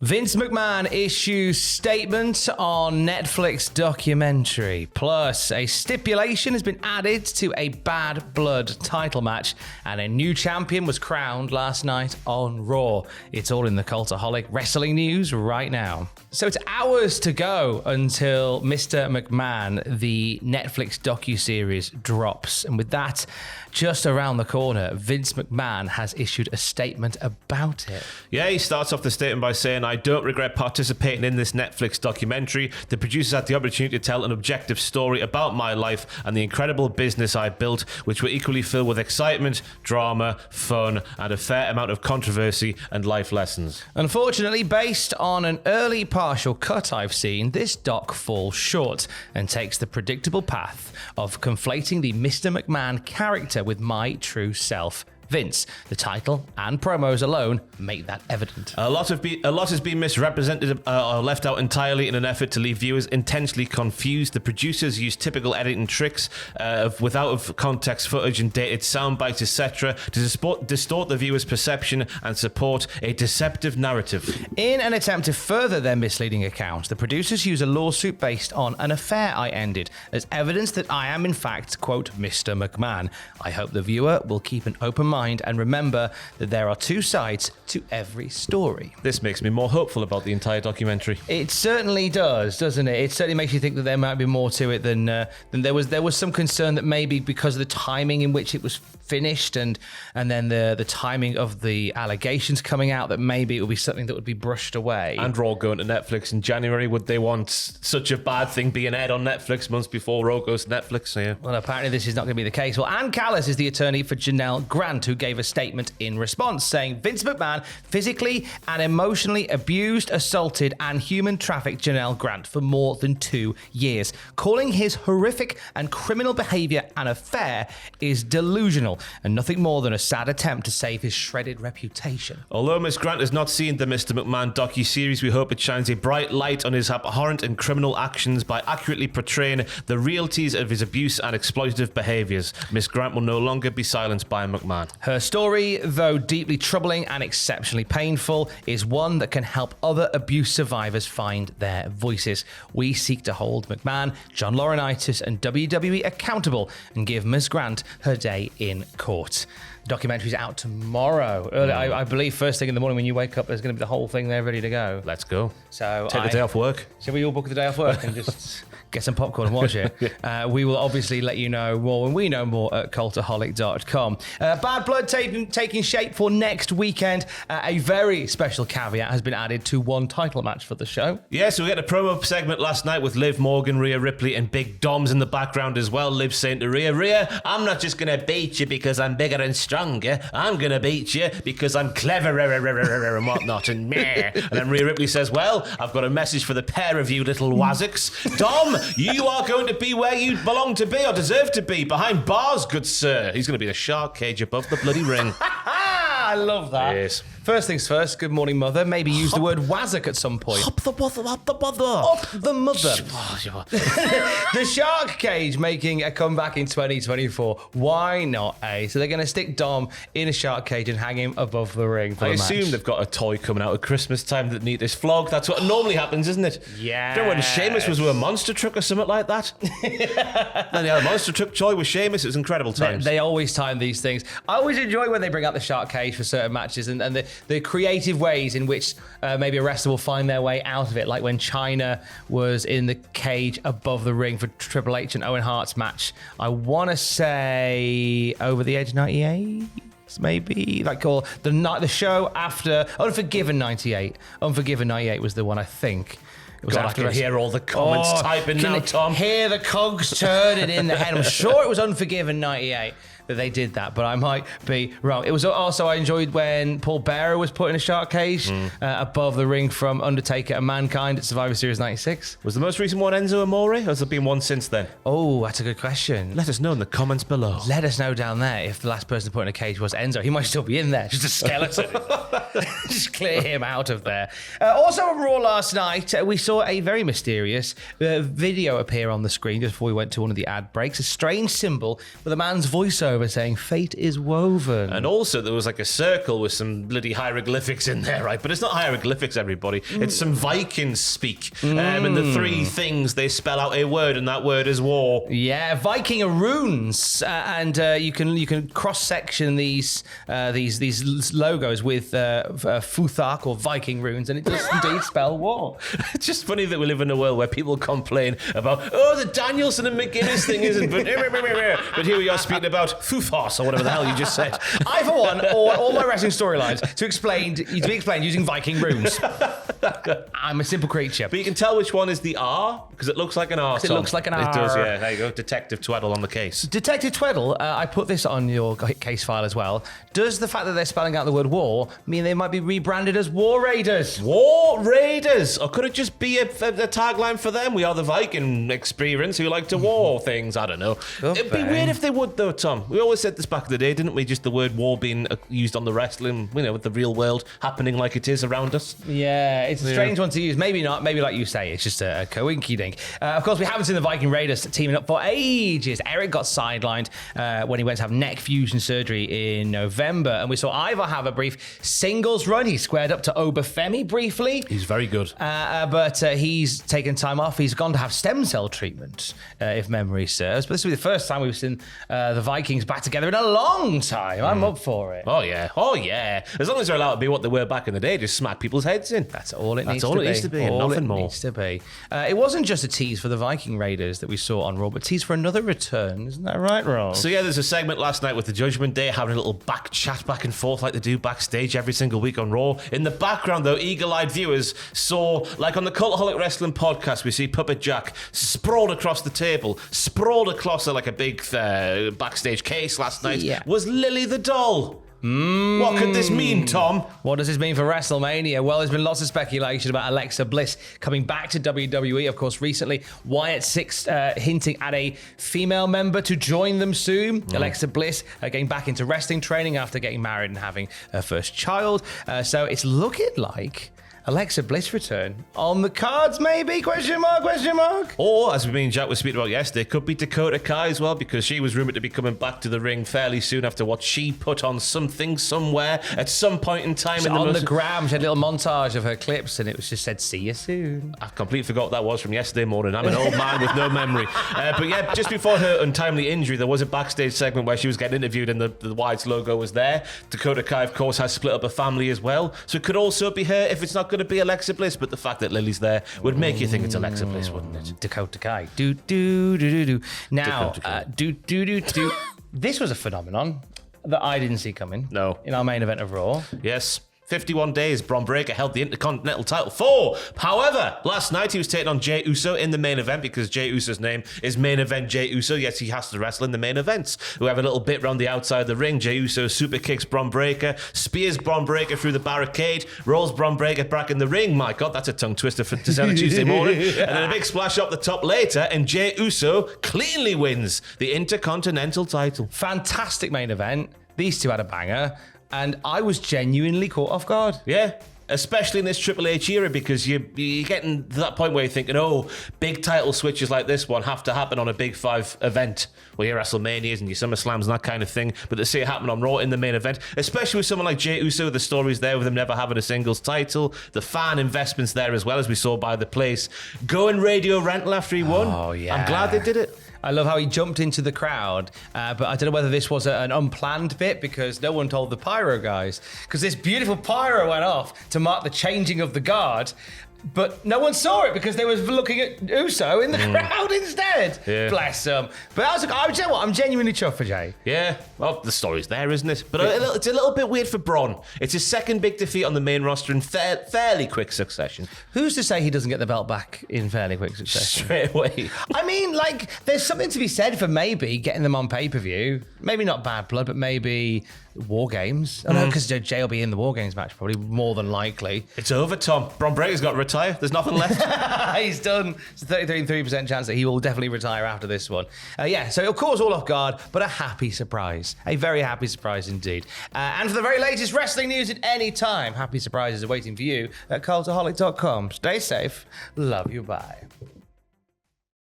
Vince McMahon issues statement on Netflix documentary. Plus, a stipulation has been added to a Bad Blood title match, and a new champion was crowned last night on Raw. It's all in the Cultaholic wrestling news right now. So it's hours to go until Mr. McMahon, the Netflix docuseries, drops. And with that just around the corner, Vince McMahon has issued a statement about it. Yeah, he starts off the statement by saying, "I don't regret participating in this Netflix documentary. The producers had the opportunity to tell an objective story about my life and the incredible business I built, which were equally filled with excitement, drama, fun, and a fair amount of controversy and life lessons." Unfortunately, based on an early partial cut I've seen, this doc falls short and takes the predictable path of conflating the Mr. McMahon character with my true self, Vince. The title and promos alone make that evident. A lot has been misrepresented or left out entirely in an effort to leave viewers intentionally confused. The producers use typical editing tricks without context footage and dated sound bites, etc., to distort the viewer's perception and support a deceptive narrative. In an attempt to further their misleading account, the producers use a lawsuit based on an affair I ended as evidence that I am in fact, quote, Mr. McMahon. I hope the viewer will keep an open mind and remember that there are two sides to every story. This makes me more hopeful about the entire documentary. It certainly does, doesn't it? It certainly makes you think that there might be more to it than there was. There was some concern that maybe because of the timing in which it was finished and then the timing of the allegations coming out, that maybe it would be something that would be brushed away. And Raw going to Netflix in January, would they want such a bad thing being aired on Netflix months before Raw goes to Netflix? So yeah. Well, apparently this is not going to be the case. Well, Ann Callis is the attorney for Janelle Grant, who gave a statement in response saying Vince McMahon physically and emotionally abused, assaulted, and human trafficked Janelle Grant for more than 2 years. Calling his horrific and criminal behavior an affair is delusional and nothing more than a sad attempt to save his shredded reputation. Although Ms. Grant has not seen the Mr. McMahon docu-series, we hope it shines a bright light on his abhorrent and criminal actions by accurately portraying the realities of his abuse and exploitative behaviors. Ms. Grant will no longer be silenced by McMahon. Her story, though deeply troubling and exceptionally painful, is one that can help other abuse survivors find their voices. We seek to hold McMahon, John Laurinaitis, and WWE accountable and give Ms. Grant her day in court. The documentary's out tomorrow. Early, I believe first thing in the morning when you wake up, there's going to be the whole thing there ready to go. Let's go. So take the day off work. Shall we all book the day off work and just get some popcorn and watch it? We will obviously let you know more when we know more at cultaholic.com. Bad Blood taking shape for next weekend. A very special caveat has been added to one title match for the show. Yeah, so we had a promo segment last night with Liv Morgan, Rhea Ripley, and Big Dom's in the background as well. Liv saying to Rhea, I'm not just going to beat you because I'm bigger and stronger. I'm going to beat you because I'm clever and whatnot. And then Rhea Ripley says, well, I've got a message for the pair of you little wazzocks. Dom, you are going to be where you belong to be or deserve to be, behind bars, good sir. He's going to be in a shark cage above the bloody ring. I love that. Yes. First things first, good morning, mother. Maybe use the word wazzock at some point. Up the mother. Up the mother. The shark cage making a comeback in 2024. Why not, eh? So they're going to stick Dom in a shark cage and hang him above the ring for I the match. assume they've got a toy coming out at Christmas time that need this flog. That's what normally happens, isn't it? Yeah. Remember when Sheamus was with a monster truck or something like that? Then they had a monster truck toy with Sheamus. It was incredible times. They always time these things. I always enjoy when they bring out the shark cage for certain matches and the creative ways in which maybe a wrestler will find their way out of it, like when Chyna was in the cage above the ring for Triple H and Owen Hart's match. I want to say Over the Edge 98, maybe, like, or the show after Unforgiven 98. Unforgiven 98 was the one, I think. It was God, after I can hear all the comments typing now, Tom. Hear the cogs turning in the head. I'm sure it was Unforgiven 98 that they did that, but I might be wrong. It was also, I enjoyed when Paul Bearer was put in a shark cage above the ring from Undertaker and Mankind at Survivor Series 96. Was the most recent one Enzo Amore, or has there been one since then? Oh, that's a good question. Let us know in the comments below. Let us know down there if the last person put in a cage was Enzo. He might still be in there, just a skeleton. Just clear him out of there. Also on Raw last night, we saw a very mysterious video appear on the screen just before we went to one of the ad breaks. A strange symbol with a man's voiceover over saying, "Fate is woven." And also there was like a circle with some bloody hieroglyphics in there, right? But it's not hieroglyphics, everybody. It's some Viking speak. And the three things, they spell out a word, and that word is war. Yeah, Viking are runes, and you can cross section these logos with Futhark or Viking runes, and it does indeed spell war. It's just funny that we live in a world where people complain about, the Danielson and McGuinness thing isn't, but here we are speaking about Futhos or whatever the hell you just said. I, for one, all my wrestling storylines to be explained using Viking runes. I'm a simple creature. But you can tell which one is the R, because it looks like an R. It looks like an R. It does, yeah. There you go. Detective Tweddle on the case. Detective Tweddle, I put this on your case file as well. Does the fact that they're spelling out the word war mean they might be rebranded as War Raiders? War Raiders! Or could it just be a tagline for them? We are the Viking experience who like to war things. I don't know. It'd be weird if they would, though, Tom. We always said this back in the day, didn't we? Just the word war being used on the wrestling, with the real world happening like it is around us. Yeah, it's a strange one to use. Maybe not. Maybe like you say, it's just a coinky-dink. Of course, we haven't seen the Viking Raiders teaming up for ages. Eric got sidelined when he went to have neck fusion surgery in November, and we saw Ivar have a brief singles run. He squared up to Obafemi briefly. He's very good. But he's taken time off. He's gone to have stem cell treatment, if memory serves. But this will be the first time we've seen the Vikings back together in a long time. I'm up for it. Oh, yeah. As long as they're allowed to be what they were back in the day, just smack people's heads in. That's all it needs to be, and nothing more. Needs to be. It wasn't just a tease for the Viking Raiders that we saw on Raw, but tease for another return. Isn't that right, Ross? So, there's a segment last night with the Judgment Day having a little back chat back and forth like they do backstage every single week on Raw. In the background, though, eagle-eyed viewers saw, like on the Cultaholic Wrestling podcast, we see Puppet Jack sprawled across the table, sprawled across like a big backstage case last night, was Lily the doll. What could this mean, Tom? What does this mean for WrestleMania? Well, there's been lots of speculation about Alexa Bliss coming back to WWE. Of course, recently, Wyatt Six hinting at a female member to join them soon. Alexa Bliss getting back into wrestling training after getting married and having her first child. So it's looking like Alexa Bliss return on the cards, maybe? Question mark? Or, as me and Jack were speaking about yesterday, could be Dakota Kai as well, because she was rumoured to be coming back to the ring fairly soon after what she put on something somewhere at some point in time. On the gram, she had a little montage of her clips, and it was just said, "See you soon." I completely forgot what that was from yesterday morning. I'm an old man with no memory. But yeah, just before her untimely injury, there was a backstage segment where she was getting interviewed and the White's logo was there. Dakota Kai, of course, has split up a family as well. So it could also be her if it's not going to be Alexa Bliss, but the fact that Lily's there would make you think it's Alexa Bliss, wouldn't it? Dakota Kai. Now, this was a phenomenon that I didn't see coming. No. In our main event of Raw. Yes. 51 days, Braun Breaker held the Intercontinental title for. However, last night he was taking on Jay Uso in the main event because Jay Uso's name is Main Event Jay Uso. Yes, he has to wrestle in the main events. We have a little bit around the outside of the ring. Jay Uso super kicks Braun Breaker, spears Braun Breaker through the barricade, rolls Braun Breaker back in the ring. My God, that's a tongue twister for to sound a Tuesday morning. And then a big splash up the top later, and Jay Uso cleanly wins the Intercontinental title. Fantastic main event. These two had a banger. And I was genuinely caught off guard. Yeah, especially in this Triple H era, because you're getting to that point where you're thinking, big title switches like this one have to happen on a Big Five event. Well, your WrestleManias and your SummerSlams and that kind of thing, but they see it happen on Raw in the main event, especially with someone like Jey Uso. The stories there with him never having a singles title, the fan investments there as well, as we saw by the place. Going radio rental after he won. Oh, yeah. I'm glad they did it. I love how he jumped into the crowd, but I don't know whether this was an unplanned bit because no one told the pyro guys. Because this beautiful pyro went off to mark the changing of the guard, but no one saw it because they were looking at Uso in the crowd instead. Yeah. Bless them. But I'm genuinely chuffed for Jay. Yeah, well, the story's there, isn't it? But it's a little bit weird for Braun. It's his second big defeat on the main roster in fairly quick succession. Who's to say he doesn't get the belt back in fairly quick succession? Straight away. I mean, there's something to be said for maybe getting them on pay-per-view. Maybe not Bad Blood, but maybe War Games. I know, because Jay will be in the War Games match, probably more than likely. It's over, Tom. Braun Breaker's got to retire. There's nothing left. He's done. It's a 33% chance that he will definitely retire after this one. So it'll cause all off guard, but a happy surprise. A very happy surprise indeed. And for the very latest wrestling news at any time, happy surprises are waiting for you at cultaholic.com. Stay safe. Love you. Bye.